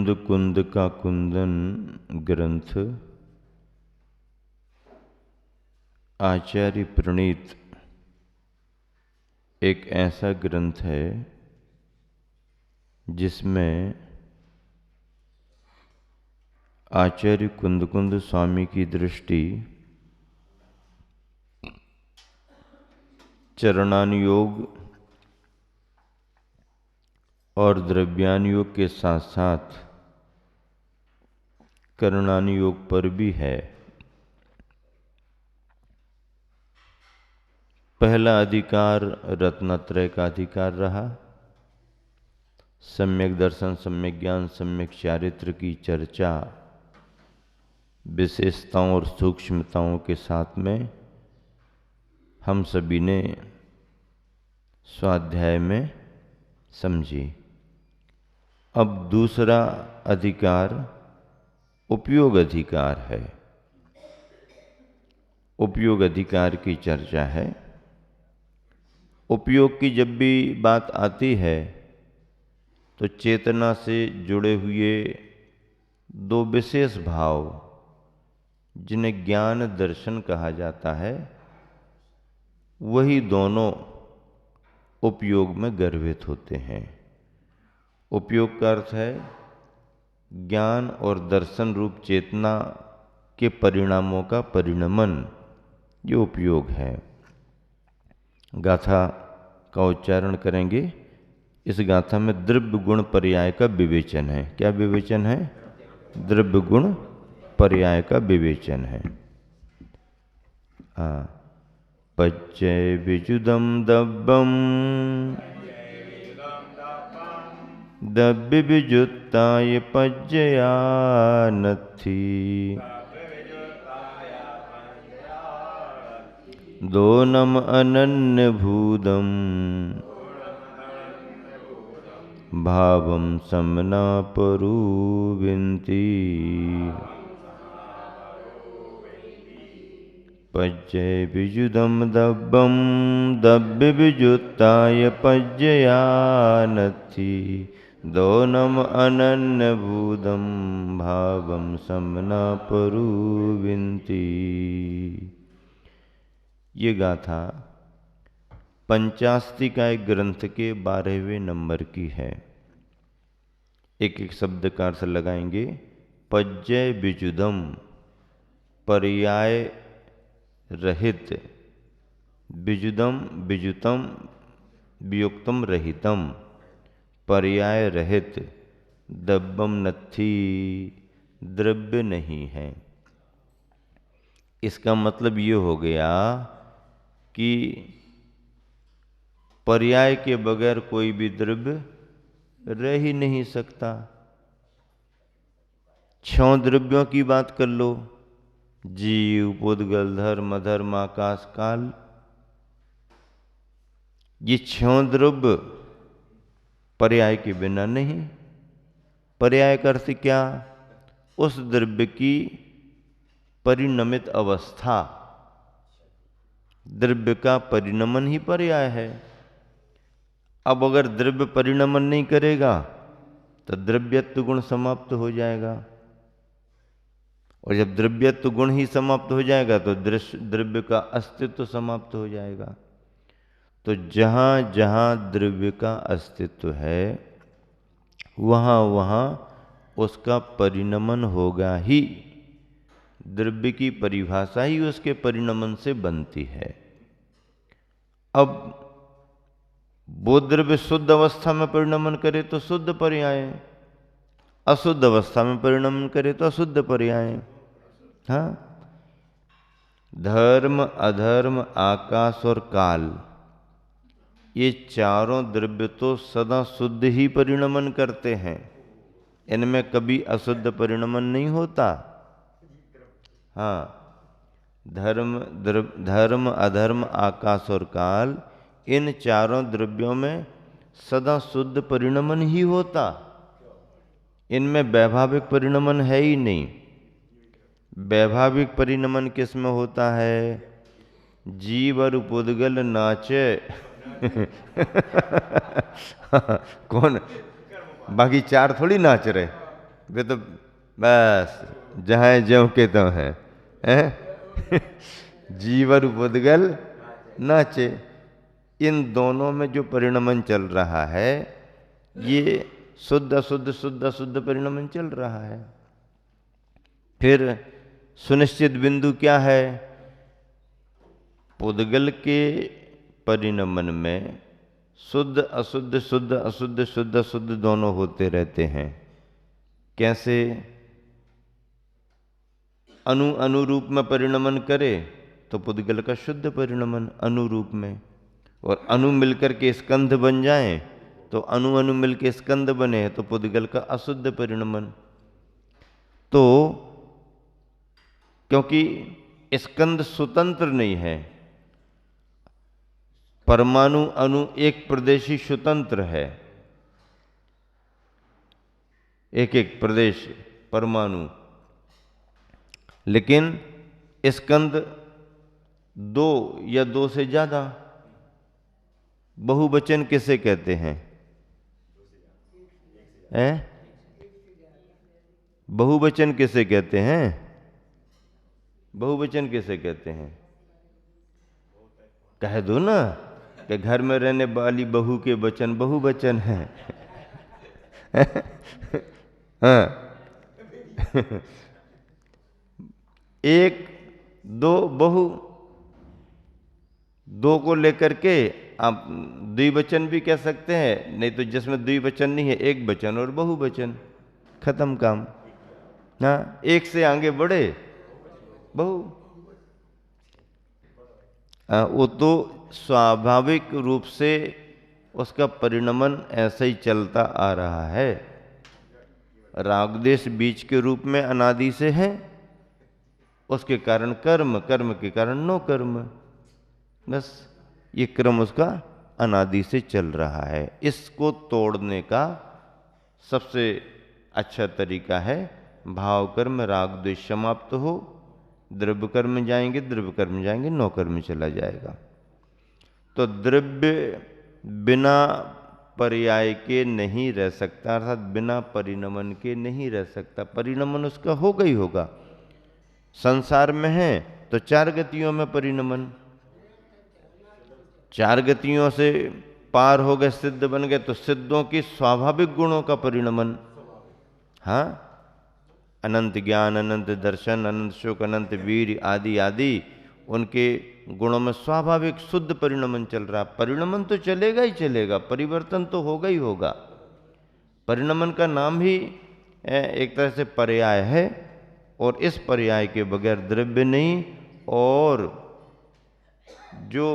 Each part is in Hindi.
कुंद कुंद का कुंदन ग्रंथ आचार्य प्रणीत एक ऐसा ग्रंथ है जिसमें आचार्य कुंद स्वामी की दृष्टि चरणानुयोग और द्रव्यानुयोग के साथ साथ करणानुयोग पर भी है। पहला अधिकार रत्नत्रय का अधिकार रहा। सम्यक दर्शन, सम्यक ज्ञान, सम्यक चारित्र की चर्चा विशेषताओं और सूक्ष्मताओं के साथ में हम सभी ने स्वाध्याय में समझी। अब दूसरा अधिकार उपयोग अधिकार है। उपयोग अधिकार की चर्चा है। उपयोग की जब भी बात आती है तो चेतना से जुड़े हुए दो विशेष भाव जिन्हें ज्ञान दर्शन कहा जाता है, वही दोनों उपयोग में गर्भित होते हैं। उपयोग का अर्थ है ज्ञान और दर्शन रूप चेतना के परिणामों का परिणमन, ये उपयोग है। गाथा का उच्चारण करेंगे। इस गाथा में द्रव्य गुण पर्याय का विवेचन है। क्या विवेचन है? द्रव्य गुण पर्याय का विवेचन है। पच्चय विजुदम दब्बम दब्बि विजुत्ताय पज्जया नत्थि दोनम अनन्य भूदम भावम समना परुविंति पज्जय विजुदम दब्बम दब्बि विजुत्ताय पज्जया नत्थि दोनम अनन्य भूदम भावम समना परुविंति। ये गाथा पंचास्तिकाय ग्रंथ के 12वें नंबर की है। एक एक शब्द का अर्थ लगाएंगे। पज्जय विजुदम पर्याय रहित, विजुदम विजुतम वियुक्तम रहितम पर्याय रहित, दब्बम नत्थि द्रव्य नहीं है। इसका मतलब ये हो गया कि पर्याय के बगैर कोई भी द्रव्य रह ही नहीं सकता। 6 द्रव्यों की बात कर लो, जीव, पुद्गल, धर्म, अधर्म, आकाश, काल। ये 6 द्रव्य पर्याय के बिना नहीं। पर्याय का अर्थ क्या? उस द्रव्य की परिणमित अवस्था, द्रव्य का परिणमन ही पर्याय है। अब अगर द्रव्य परिणमन नहीं करेगा तो द्रव्यत्व गुण समाप्त हो जाएगा, और जब द्रव्यत्व गुण ही समाप्त हो जाएगा तो द्रव्य का अस्तित्व समाप्त हो जाएगा। तो जहाँ जहाँ द्रव्य का अस्तित्व है वहाँ वहाँ उसका परिणमन होगा ही। द्रव्य की परिभाषा ही उसके परिणमन से बनती है। अब वो द्रव्य शुद्ध अवस्था में परिणमन करे तो शुद्ध पर्याय, अशुद्ध अवस्था में परिणमन करे तो अशुद्ध पर्याय। हाँ, धर्म, अधर्म, आकाश और काल, ये चारों द्रव्य तो सदा शुद्ध ही परिणमन करते हैं। इनमें कभी अशुद्ध परिणमन नहीं होता। हाँ, धर्म, अधर्म, आकाश और काल, इन चारों द्रव्यों में सदा शुद्ध परिणमन ही होता। इनमें वैभाविक परिणमन है ही नहीं। वैभाविक परिणमन किस में होता है? जीव और पुद्गल नाचे कौन? बाकी 4 थोड़ी नाच रहे। वे तो बस जहाँ ज्यों के तो हैं जीवर पुद्गल नाचे। इन दोनों में जो परिणमन चल रहा है ये शुद्ध अशुद्ध शुद्ध अशुद्ध परिणमन चल रहा है। फिर सुनिश्चित बिंदु क्या है? पुद्गल के परिणमन में शुद्ध अशुद्ध शुद्ध अशुद्ध शुद्ध अशुद्ध दोनों होते रहते हैं। कैसे? अणु अनुरूप में परिणमन करे तो पुद्गल का शुद्ध परिणमन अनुरूप में, और अणु मिलकर के स्कंध बन जाए तो अणु अणु मिलकर स्कंध बने तो पुद्गल का अशुद्ध परिणमन। तो क्योंकि स्कंद स्वतंत्र नहीं है, परमाणु अणु एक प्रदेशी स्वतंत्र है, एक एक प्रदेश परमाणु, लेकिन स्कंद दो या दो से ज्यादा। बहुवचन किसे कहते हैं? बहुवचन किसे कहते हैं? बहुवचन किसे कहते हैं? कह दो ना कि घर में रहने वाली बहू के वचन बहुवचन है। हाँ। एक दो बहु, दो को लेकर के आप द्विवचन भी कह सकते हैं, नहीं तो जिसमें द्विवचन नहीं है एक वचन और बहुवचन, खत्म काम। हाँ, एक से आगे बढ़े बहु। वो तो स्वाभाविक रूप से उसका परिणमन ऐसे ही चलता आ रहा है। रागदेश बीज के रूप में अनादि से है, उसके कारण कर्म, कर्म के कारण नो कर्म, बस ये क्रम उसका अनादि से चल रहा है। इसको तोड़ने का सबसे अच्छा तरीका है भाव कर्म राग द्वेष समाप्त हो, द्रव्य कर्म जाएंगे, द्रव्य कर्म जाएंगे, नो कर्म चला जाएगा। तो द्रव्य बिना पर्याय के नहीं रह सकता, अर्थात बिना परिणमन के नहीं रह सकता। परिणमन उसका होगा ही होगा। संसार में है तो चार गतियों में परिणमन, चार गतियों से पार हो गए, सिद्ध बन गए, तो सिद्धों की स्वाभाविक गुणों का परिणमन। हाँ, अनंत ज्ञान, अनंत दर्शन, अनंत सुख, अनंत वीर आदि आदि उनके गुणों में स्वाभाविक शुद्ध परिणमन चल रहा। परिणमन तो चलेगा ही चलेगा, परिवर्तन तो होगा ही होगा। परिणमन का नाम ही एक तरह से पर्याय है, और इस पर्याय के बगैर द्रव्य नहीं। और जो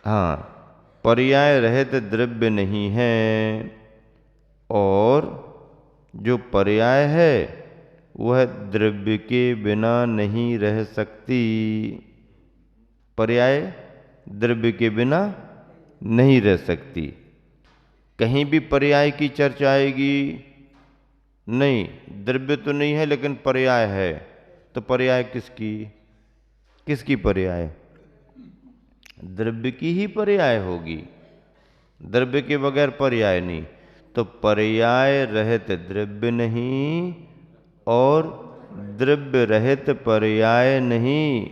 हाँ, पर्याय रहित द्रव्य नहीं है, और जो पर्याय है वह द्रव्य के बिना नहीं रह सकती। पर्याय द्रव्य के बिना नहीं रह सकती। कहीं भी पर्याय की चर्चा आएगी, नहीं द्रव्य तो नहीं है लेकिन पर्याय है, तो पर्याय किसकी? किसकी पर्याय? द्रव्य की ही पर्याय होगी, द्रव्य के बगैर पर्याय नहीं। तो पर्याय रहित द्रव्य नहीं, और द्रव्य रहित पर्याय नहीं।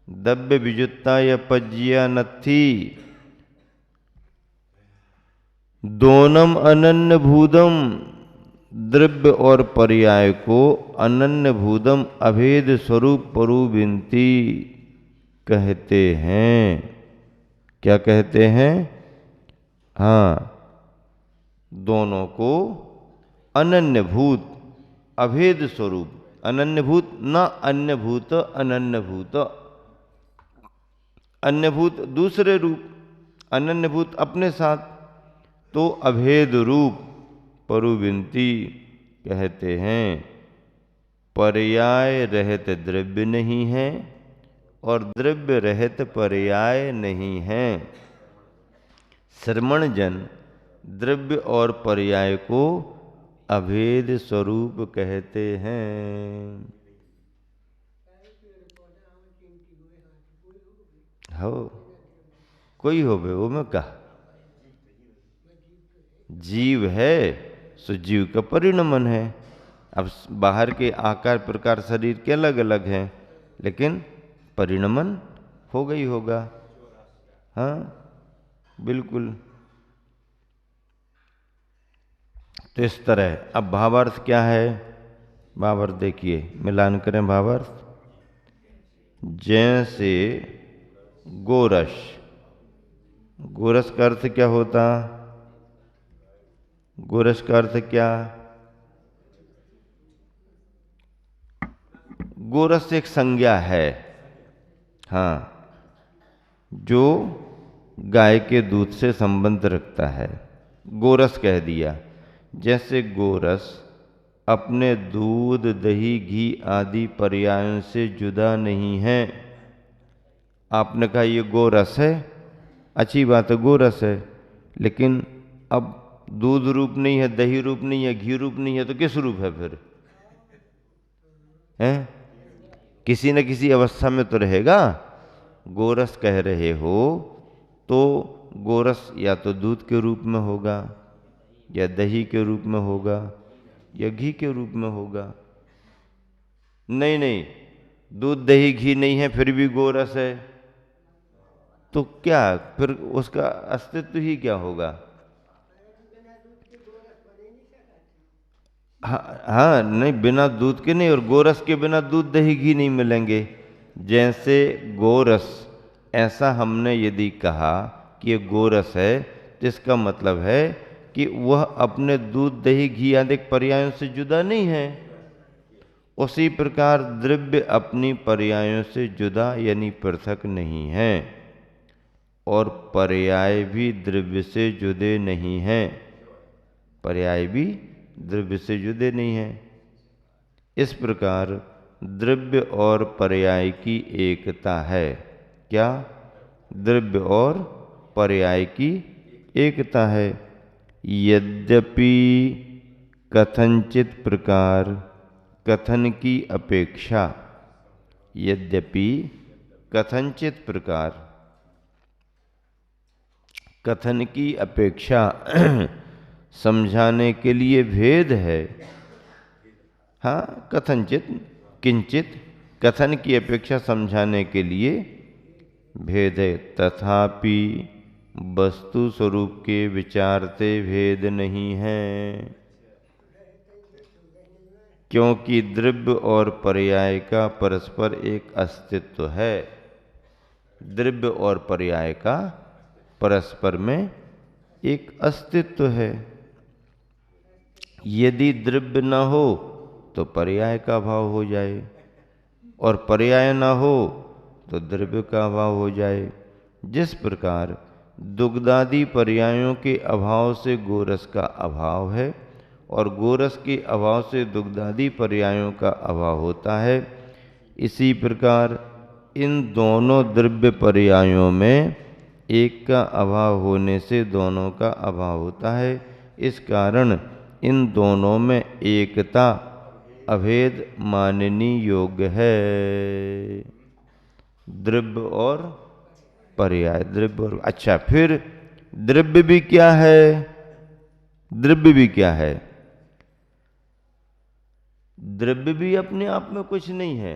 द्रव्य विजुत्ता या पज्या नथी, दोनम अनन्य भूतम। द्रव्य और पर्याय को अनन्य भूतम अभेद स्वरूप परुविंती कहते हैं। क्या कहते हैं? हाँ, दोनों को अनन्य भूत अभेद स्वरूप, अनन्य भूत न अन्य भूत, अनन्य भूत, अन्य भूत दूसरे रूप, अनन्य भूत अपने साथ, तो अभेद रूप परुविंती कहते हैं। पर्याय रहित द्रव्य नहीं है और द्रव्य रहित पर्याय नहीं है। श्रमण जन द्रव्य और पर्याय को अभेद स्वरूप कहते हैं। हो कोई हो बे वो में कहा जीव है सो जीव का परिणमन है। अब बाहर के आकार प्रकार शरीर के अलग अलग हैं, लेकिन परिणमन होगा ही होगा। हाँ बिल्कुल। तो इस तरह अब भावार्थ क्या है? भावार्थ देखिए, मिलान करें भावार्थ। जैसे गोरस, गोरस का अर्थ क्या होता? गोरस का अर्थ क्या? गोरस एक संज्ञा है, हाँ, जो गाय के दूध से संबंध रखता है, गोरस कह दिया। जैसे गोरस अपने दूध दही घी आदि पर्यायों से जुदा नहीं है। आपने कहा ये गोरस है, अच्छी बात है, गोरस है, लेकिन अब दूध रूप नहीं है, दही रूप नहीं है, घी रूप नहीं है, तो किस रूप है फिर? हैं? किसी न किसी अवस्था में तो रहेगा। गोरस कह रहे हो तो गोरस या तो दूध के रूप में होगा, या दही के रूप में होगा, या घी के रूप में होगा। नहीं नहीं, दूध दही घी नहीं है फिर भी गोरस है, तो क्या फिर उसका अस्तित्व ही क्या होगा? हाँ नहीं, बिना दूध के नहीं, और गोरस के बिना दूध दही घी नहीं मिलेंगे। जैसे गोरस, ऐसा हमने यदि कहा कि ये गोरस है, तो इसका मतलब है कि वह अपने दूध दही घी आदि पर्यायों से जुदा नहीं है। उसी प्रकार द्रव्य अपनी पर्यायों से जुदा यानी पृथक नहीं है, और पर्याय भी द्रव्य से जुदे नहीं हैं। पर्याय भी द्रव्य से जुदे नहीं हैं। इस प्रकार द्रव्य और पर्याय की एकता है। क्या? द्रव्य और पर्याय की एकता है। यद्यपि कथनचित प्रकार कथन की अपेक्षा, यद्यपि कथनचित प्रकार कथन की अपेक्षा समझाने के लिए भेद है। हाँ, कथनचित, किंचित, कथन की अपेक्षा समझाने के लिए भेद है, तथापि वस्तु स्वरूप के विचारते भेद नहीं है, क्योंकि द्रव्य और पर्याय का परस्पर एक अस्तित्व है। द्रव्य और पर्याय का परस्पर में एक अस्तित्व है। यदि द्रव्य न हो तो पर्याय का अभाव हो जाए, और पर्याय न हो तो द्रव्य का अभाव हो जाए। जिस प्रकार दुग्धादि पर्यायों के अभाव से गोरस का अभाव है, और गोरस के अभाव से दुग्धादि पर्यायों का अभाव होता है, इसी प्रकार इन दोनों द्रव्य पर्यायों में एक का अभाव होने से दोनों का अभाव होता है। इस कारण इन दोनों में एकता अभेद माननी योग्य है। द्रव्य और पर्याय, द्रव्य और, अच्छा, फिर द्रव्य भी क्या है? द्रव्य भी क्या है? द्रव्य भी अपने आप में कुछ नहीं है,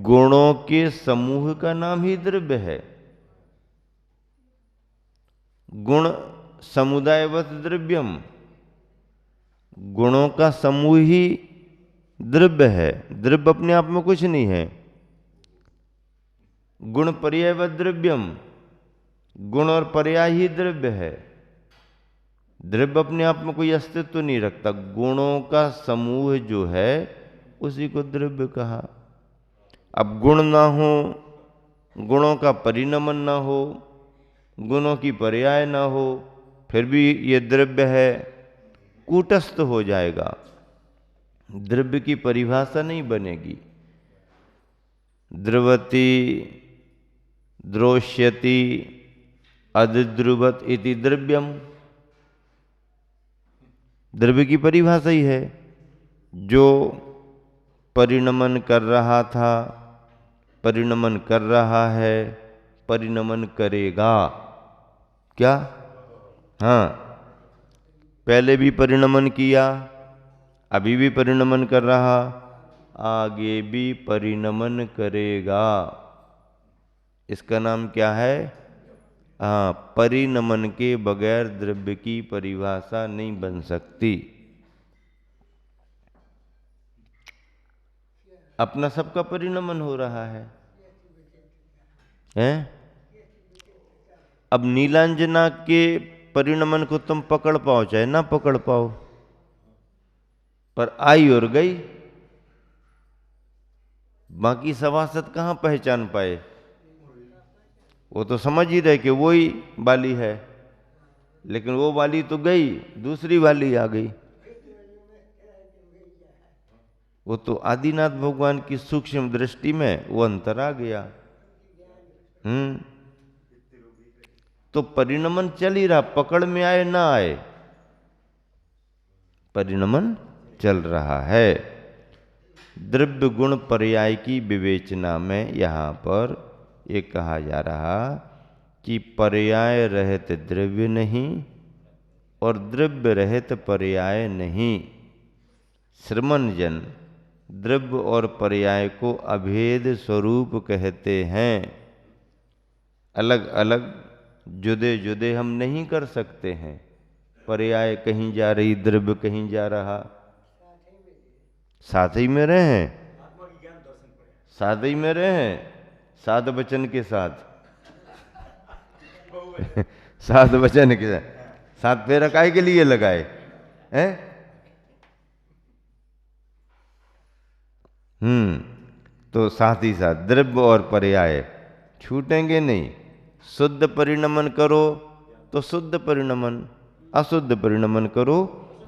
गुणों के समूह का नाम ही द्रव्य है। गुण समुदायवत द्रव्यम, गुणों का समूह ही द्रव्य है। द्रव्य अपने आप में कुछ नहीं है। गुण पर्यायवत द्रव्यम, गुण और पर्याय ही द्रव्य है। द्रव्य अपने आप में कोई अस्तित्व नहीं रखता, गुणों का समूह जो है उसी को द्रव्य कहा। अब गुण ना हो, गुणों का परिणमन ना हो, गुणों की पर्याय ना हो, फिर भी ये द्रव्य है, कूटस्थ हो जाएगा, द्रव्य की परिभाषा नहीं बनेगी। द्रवति द्रोष्यति अधिद्रुवत इति द्रव्यम, द्रव्य की परिभाषा ही है। जो परिणमन कर रहा था, परिणमन कर रहा है, परिणमन करेगा, क्या? हाँ, पहले भी परिणमन किया, अभी भी परिणमन कर रहा, आगे भी परिणमन करेगा। इसका नाम क्या है? हाँ, परिणमन के बगैर द्रव्य की परिभाषा नहीं बन सकती। अपना सबका परिणमन हो रहा है, हैं? अब नीलांजना के परिणमन को तुम पकड़ पाओ चाहे ना पकड़ पाओ, पर आई और गई। बाकी सभासद कहाँ पहचान पाए? वो तो समझ ही रहे कि वही वाली है, लेकिन वो वाली तो गई, दूसरी वाली आ गई। वो तो आदिनाथ भगवान की सूक्ष्म दृष्टि में वो अंतर आ गया। तो परिणमन चल ही रहा, पकड़ में आए ना आए, परिणमन चल रहा है। द्रव्य गुण पर्याय की विवेचना में यहां पर ये कहा जा रहा कि पर्याय रहित द्रव्य नहीं और द्रव्य रहित पर्याय नहीं। श्रमणजन द्रव्य और पर्याय को अभेद स्वरूप कहते हैं। अलग अलग जुदे जुदे हम नहीं कर सकते हैं। पर्याय कहीं जा रही, द्रव्य कहीं जा रहा, साथ ही में रहे हैं, साथ ही में रहे हैं, साध वचन के साथ साध वचन के साथ फेरा काय के लिए लगाए हैं? तो साथ ही साथ द्रव्य और पर्याय छूटेंगे नहीं। शुद्ध परिणमन करो तो शुद्ध परिणमन, अशुद्ध परिणमन करो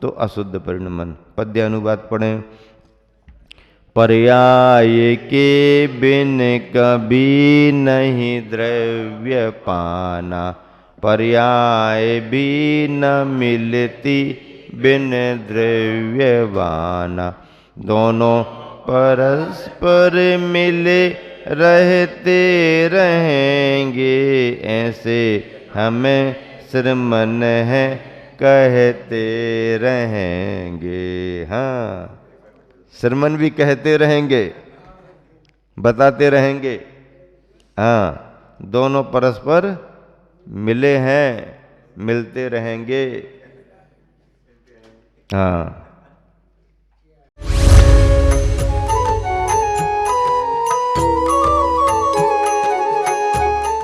तो अशुद्ध परिणमन। पद्यानुवाद पढ़ें। पर्याय के बिन कभी नहीं द्रव्य पाना, पर्याय भी न मिलती बिन द्रव्यवाना। दोनों परस्पर मिले रहते रहेंगे, ऐसे हमें श्रमण है कहते रहेंगे। हाँ, श्रमण भी कहते रहेंगे, बताते रहेंगे। हाँ, दोनों परस्पर मिले हैं, मिलते रहेंगे। हाँ।